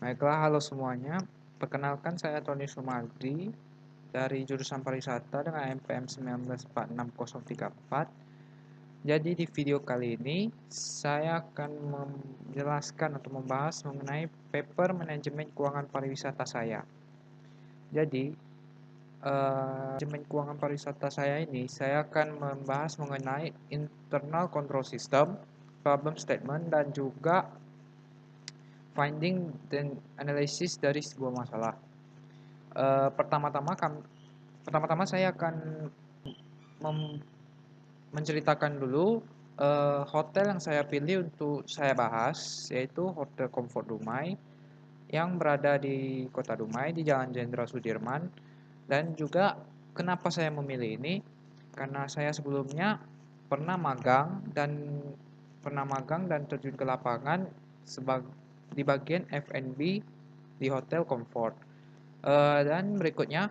Baiklah, halo semuanya. Perkenalkan saya Tony Sumardi dari jurusan pariwisata dengan NPM 1946034. Jadi di video kali ini saya akan menjelaskan atau membahas mengenai paper manajemen keuangan pariwisata saya. Jadi manajemen keuangan pariwisata saya ini saya akan membahas mengenai internal control system, problem statement dan juga finding dan analisis dari sebuah masalah. Pertama-tama saya akan menceritakan dulu hotel yang saya pilih untuk saya bahas, yaitu Hotel Comfort Dumai yang berada di Kota Dumai di Jalan Jenderal Sudirman. Dan juga kenapa saya memilih ini? Karena saya sebelumnya pernah magang dan terjun ke lapangan di bagian F&B di Hotel Comfort. Dan berikutnya,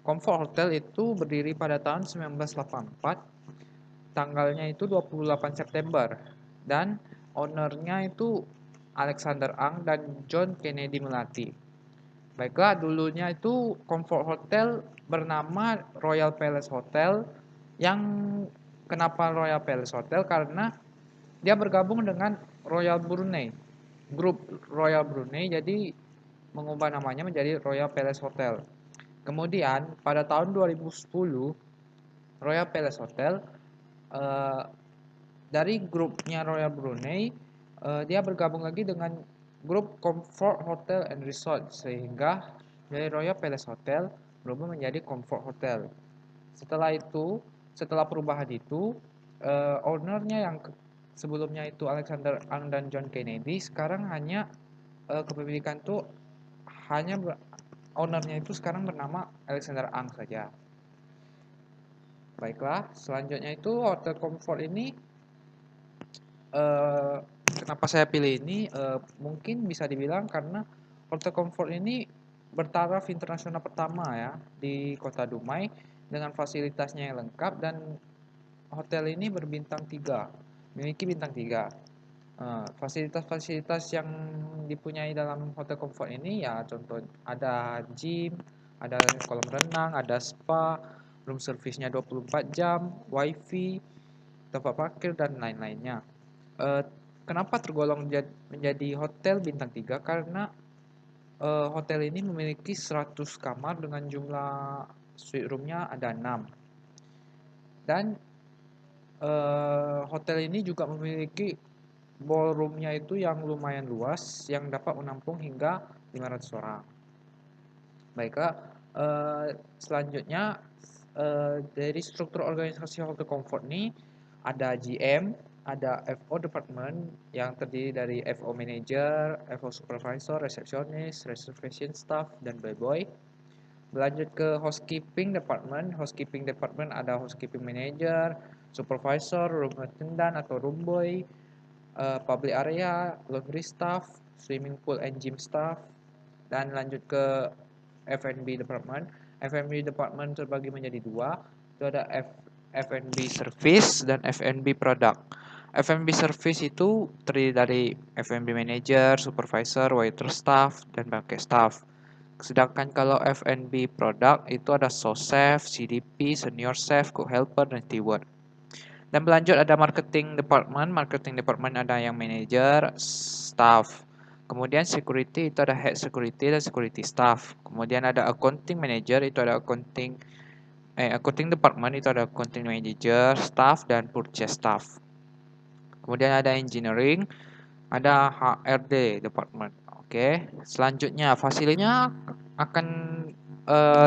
Comfort Hotel itu berdiri pada tahun 1984, tanggalnya itu 28 September, dan ownernya itu Alexander Ang dan John Kennedy Melati. Baiklah, dulunya itu Comfort Hotel bernama Royal Palace Hotel, yang kenapa Royal Palace Hotel? Karena dia bergabung dengan Royal Brunei, grup Royal Brunei, jadi mengubah namanya menjadi Royal Palace Hotel. Kemudian pada tahun 2010 Royal Palace Hotel dari grupnya Royal Brunei dia bergabung lagi dengan grup Comfort Hotel and Resort, sehingga dari Royal Palace Hotel berubah menjadi Comfort Hotel. Setelah perubahan itu ownernya yang sebelumnya itu Alexander Ang dan John Kennedy, sekarang hanya kepemilikan tuh hanya ownernya itu sekarang bernama Alexander Ang saja. Baiklah, selanjutnya itu Hotel Comfort ini kenapa saya pilih ini? Mungkin bisa dibilang karena Hotel Comfort ini bertaraf internasional pertama ya di Kota Dumai dengan fasilitasnya yang lengkap, dan hotel ini berbintang 3, memiliki bintang 3. Fasilitas-fasilitas yang dipunyai dalam Hotel Comfort ini ya contoh ada gym, ada kolam renang, ada spa, room service-nya 24 jam, wifi, tempat parkir dan lain-lainnya. Kenapa tergolong menjadi hotel bintang 3? Karena hotel ini memiliki 100 kamar dengan jumlah suite room-nya ada 6. Dan hotel ini juga memiliki ballroom-nya itu yang lumayan luas, yang dapat menampung hingga 500 orang. Baiklah, selanjutnya dari struktur organisasi Hotel Comfort ini ada GM, ada FO Department yang terdiri dari FO Manager, FO Supervisor, Resepsionis, Reservation Staff, dan Bellboy. Berlanjut ke Housekeeping Department. Housekeeping Department ada Housekeeping Manager, Supervisor, Room Attendant atau Room Boy, Public Area, Laundry Staff, Swimming Pool and Gym Staff. Dan lanjut ke F&B Department. F&B Department terbagi menjadi 2. Itu ada F&B Service dan F&B Product. F&B Service itu terdiri dari F&B Manager, Supervisor, Waiter Staff, dan Banquet Staff. Sedangkan kalau F&B Product itu ada Sous Chef, CDP, Senior Chef, Cook Helper, dan Steward. Dan berlanjut ada Marketing Department. Marketing Department ada yang Manager, Staff. Kemudian security itu ada head security dan security staff. Kemudian ada accounting manager, itu ada accounting department, itu ada accounting manager, staff, dan purchase staff. Kemudian ada engineering, ada HRD department. Oke, selanjutnya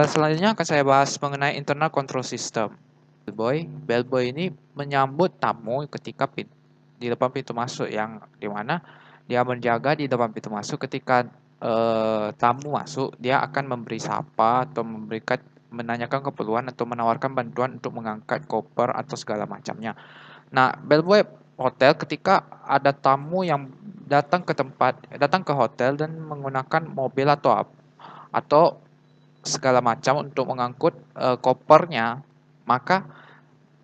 selanjutnya akan saya bahas mengenai internal control system. Bellboy ini menyambut tamu ketika di depan pintu masuk, yang dimana dia menjaga di depan pintu masuk ketika tamu masuk, dia akan memberi sapa atau menanyakan keperluan atau menawarkan bantuan untuk mengangkat koper atau segala macamnya. Nah, Bellboy Hotel ketika ada tamu yang datang ke hotel dan menggunakan mobil atau segala macam untuk mengangkut kopernya, maka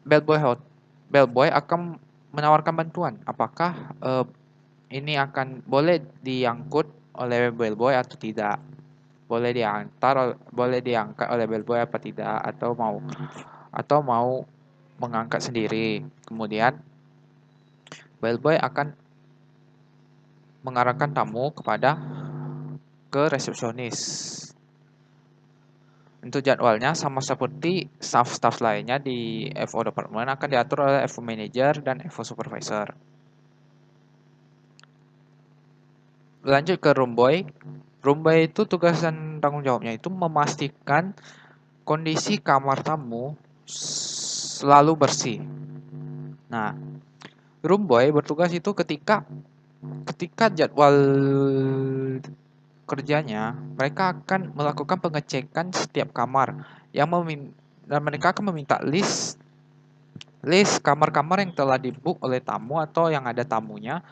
Bellboy akan menawarkan bantuan. Apakah ini akan boleh diangkut oleh bellboy atau tidak, boleh diangkat oleh bellboy apa tidak, atau mau mengangkat sendiri. Kemudian bellboy akan mengarahkan tamu ke resepsionis. Untuk jadwalnya sama seperti staff-staff lainnya di FO department akan diatur oleh FO manager dan FO supervisor. Lanjut ke room boy. Room boy itu tugas dan tanggung jawabnya itu memastikan kondisi kamar tamu selalu bersih. Nah, room boy bertugas itu ketika jadwal kerjanya, mereka akan melakukan pengecekan setiap kamar dan mereka akan meminta list kamar-kamar yang telah dibook oleh tamu atau yang ada tamunya,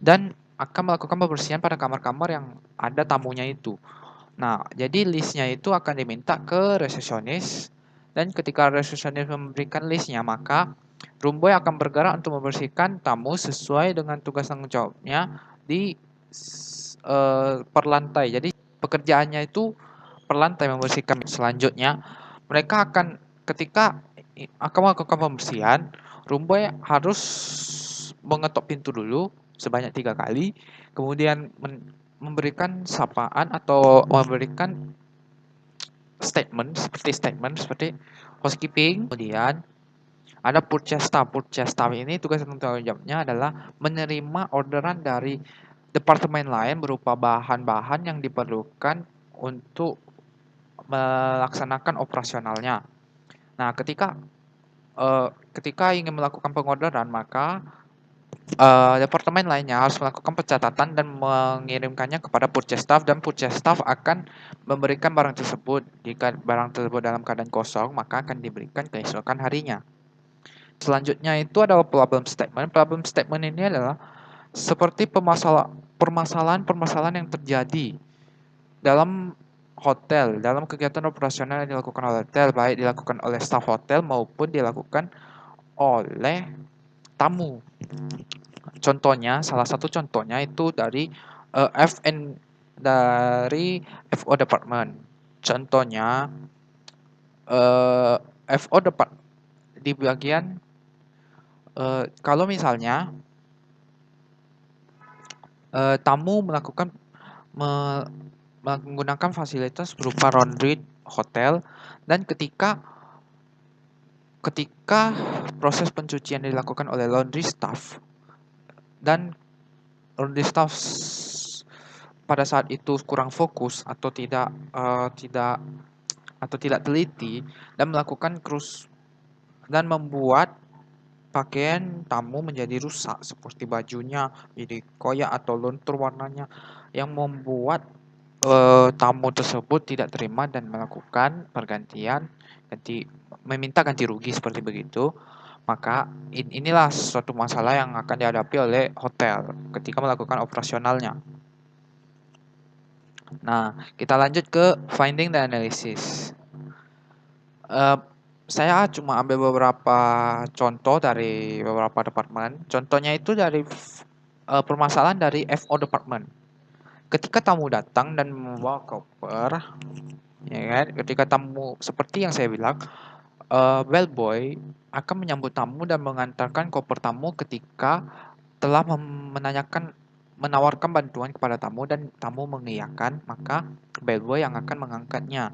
dan akan melakukan pembersihan pada kamar-kamar yang ada tamunya itu. Nah, jadi listnya itu akan diminta ke resepsionis, dan ketika resepsionis memberikan listnya, maka room boy akan bergerak untuk membersihkan tamu sesuai dengan tugas tanggung jawabnya di per lantai. Jadi pekerjaannya itu per lantai membersihkan. Selanjutnya, mereka ketika akan melakukan pembersihan, room boy harus mengetok pintu dulu sebanyak 3 kali, kemudian memberikan sapaan atau memberikan statement seperti housekeeping. Kemudian ada purchase staff. Purchase staff ini tugas dan tanggung jawabnya adalah menerima orderan dari departemen lain berupa bahan-bahan yang diperlukan untuk melaksanakan operasionalnya. Nah, ketika ingin melakukan pengorderan, maka departemen lainnya harus melakukan pencatatan dan mengirimkannya kepada purchase staff, dan purchase staff akan memberikan barang tersebut. Jika barang tersebut dalam keadaan kosong, maka akan diberikan keesokan harinya. Selanjutnya itu adalah problem statement. Problem statement ini adalah seperti permasalahan-permasalahan yang terjadi dalam hotel, dalam kegiatan operasional yang dilakukan oleh hotel, baik dilakukan oleh staf hotel maupun dilakukan oleh tamu. Contohnya, salah satu contohnya itu dari dari FO department. Contohnya FO department di bagian kalau misalnya tamu menggunakan fasilitas berupa laundry hotel, dan ketika proses pencucian dilakukan oleh laundry staff, dan laundry staff pada saat itu kurang fokus atau tidak teliti dan membuat pakaian tamu menjadi rusak, seperti bajunya jadi koyak atau luntur warnanya, yang membuat tamu tersebut tidak terima dan melakukan meminta ganti rugi seperti begitu. Maka inilah suatu masalah yang akan dihadapi oleh hotel ketika melakukan operasionalnya. Nah, kita lanjut ke finding dan analisis. Saya cuma ambil beberapa contoh dari beberapa departemen. Contohnya itu dari permasalahan dari FO department. Ketika tamu datang dan membawa koper, ya kan? Ketika tamu seperti yang saya bilang, bellboy akan menyambut tamu dan mengantarkan koper tamu ketika telah menawarkan bantuan kepada tamu dan tamu mengiyakan, maka bellboy yang akan mengangkatnya.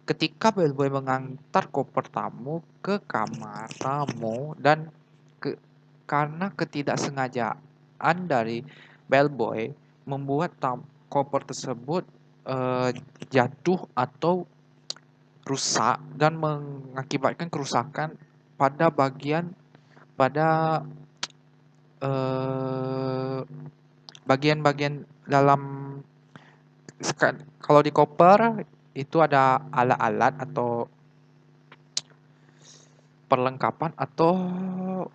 Ketika bellboy mengantar koper tamu ke kamar tamu dan karena ketidaksengajaan dari bellboy membuat koper tersebut jatuh atau rusak dan mengakibatkan kerusakan pada bagian dalam. Kalau di koper itu ada alat-alat atau perlengkapan atau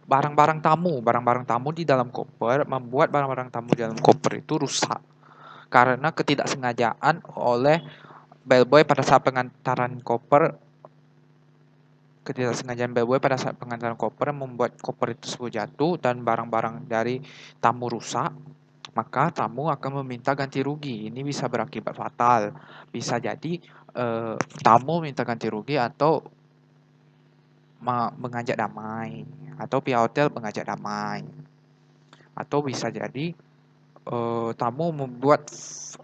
barang-barang tamu di dalam koper, membuat barang-barang tamu di dalam koper itu rusak karena ketidaksengajaan oleh bellboy pada saat pengantaran koper. Ketidaksengajaan bellboy pada saat pengantaran koper membuat koper itu jatuh dan barang-barang dari tamu rusak. maka tamu akan meminta ganti rugi. Ini bisa berakibat fatal. Bisa jadi tamu minta ganti rugi atau mengajak damai, atau pihak hotel mengajak damai, atau bisa jadi tamu membuat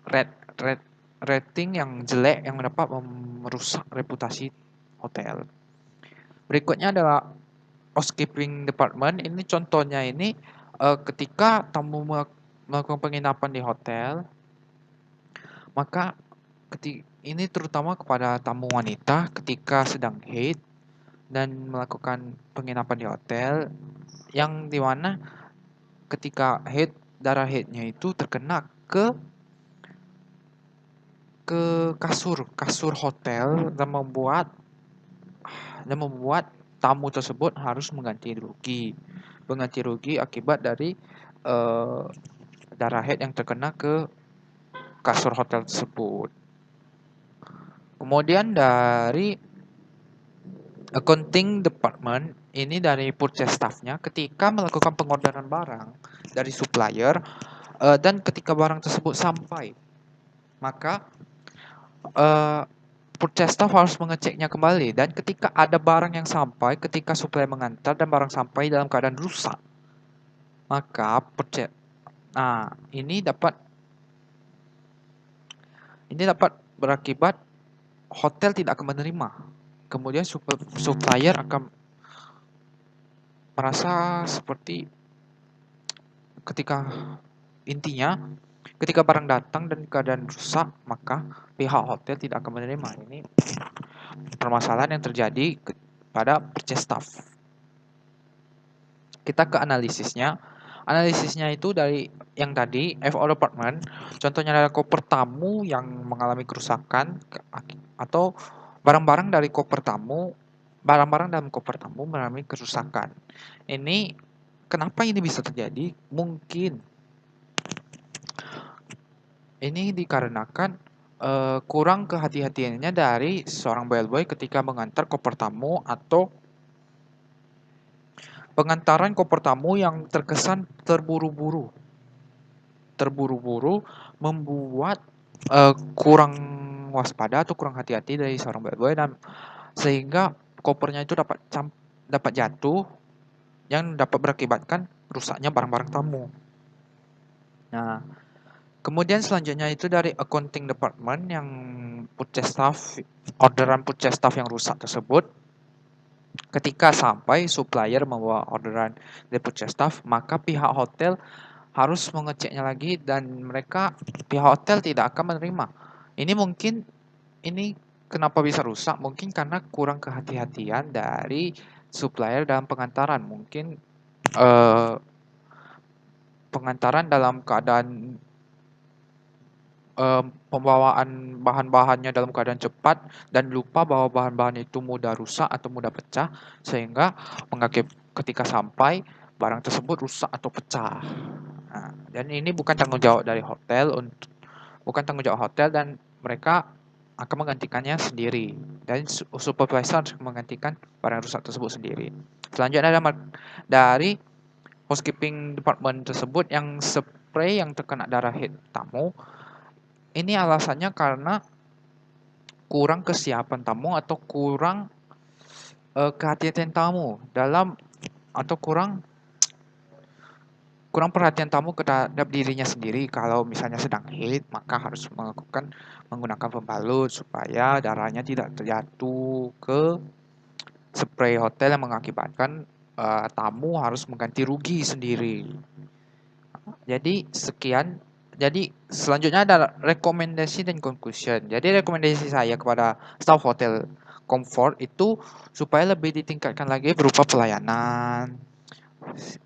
red, red, rating yang jelek yang dapat merusak reputasi hotel. Berikutnya adalah housekeeping department. Ini contohnya ini ketika tamu melakukan penginapan di hotel, maka ini terutama kepada tamu wanita ketika sedang haid dan melakukan penginapan di hotel, yang dimana ketika darah haidnya itu terkena ke kasur hotel dan membuat tamu tersebut harus mengganti rugi akibat dari darah haid yang terkena ke kasur hotel tersebut. Kemudian dari accounting department, ini dari purchase staff-nya ketika melakukan pengorderan barang dari supplier dan ketika barang tersebut sampai, maka purchase staff harus mengeceknya kembali, dan ketika ada barang yang sampai ketika supplier mengantar dan barang sampai dalam keadaan rusak, maka ini dapat berakibat hotel tidak akan menerima. Kemudian supplier akan merasa seperti intinya ketika barang datang dan keadaan rusak, maka pihak hotel tidak akan menerima. Ini permasalahan yang terjadi pada purchase staff. Kita ke analisisnya. Analisisnya itu dari yang tadi, FO department, contohnya adalah koper tamu yang mengalami kerusakan atau barang-barang dalam koper tamu mengalami kerusakan. Ini kenapa ini bisa terjadi? Mungkin ini dikarenakan kurang kehati-hatiannya dari seorang bellboy ketika mengantar koper tamu, atau pengantaran koper tamu yang terkesan terburu-buru membuat kurang waspada atau kurang hati-hati dari seorang bellboy, dan sehingga kopernya itu dapat jatuh yang dapat berakibatkan rusaknya barang-barang tamu. Nah, kemudian selanjutnya itu dari accounting department, yang orderan purchase staff yang rusak tersebut. Ketika sampai supplier membawa orderan dari purchase staff, maka pihak hotel harus mengeceknya lagi dan pihak hotel tidak akan menerima. Ini kenapa bisa rusak? Mungkin karena kurang kehati-hatian dari supplier dalam pengantaran. Mungkin pengantaran dalam keadaan pembawaan bahan-bahannya dalam keadaan cepat dan lupa bahwa bahan-bahan itu mudah rusak atau mudah pecah, sehingga ketika sampai barang tersebut rusak atau pecah. Nah, dan ini bukan tanggung jawab hotel, dan mereka akan menggantikannya sendiri, dan supervisor harus menggantikan barang rusak tersebut sendiri. Selanjutnya ada dari housekeeping department tersebut, yang spray yang terkena darah haid tamu. Ini alasannya karena kurang kesiapan tamu atau kurang kehati-hatian tamu atau kurang perhatian tamu terhadap dirinya sendiri. Kalau misalnya sedang haid, maka harus menggunakan pembalut supaya darahnya tidak terjatuh ke spray hotel yang mengakibatkan tamu harus mengganti rugi sendiri. Jadi sekian. Jadi selanjutnya ada rekomendasi dan conclusion. Jadi rekomendasi saya kepada staff hotel Comfort itu supaya lebih ditingkatkan lagi berupa pelayanan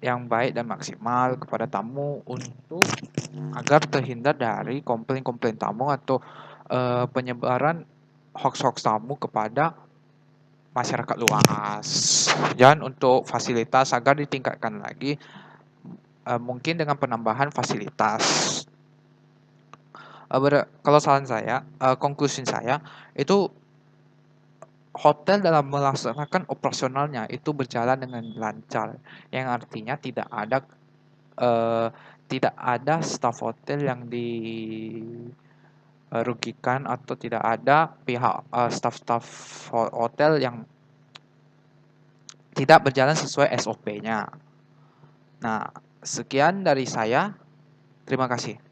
yang baik dan maksimal kepada tamu, agar terhindar dari komplain-komplain tamu atau penyebaran hoax-hoax tamu kepada masyarakat luas. Dan untuk fasilitas agar ditingkatkan lagi, mungkin dengan penambahan fasilitas. Kalau saran saya, conclusion saya itu, hotel dalam melaksanakan operasionalnya itu berjalan dengan lancar, yang artinya tidak ada tidak ada staf hotel yang dirugikan atau tidak ada pihak staf-staf hotel yang tidak berjalan sesuai SOP-nya. Nah, sekian dari saya. Terima kasih.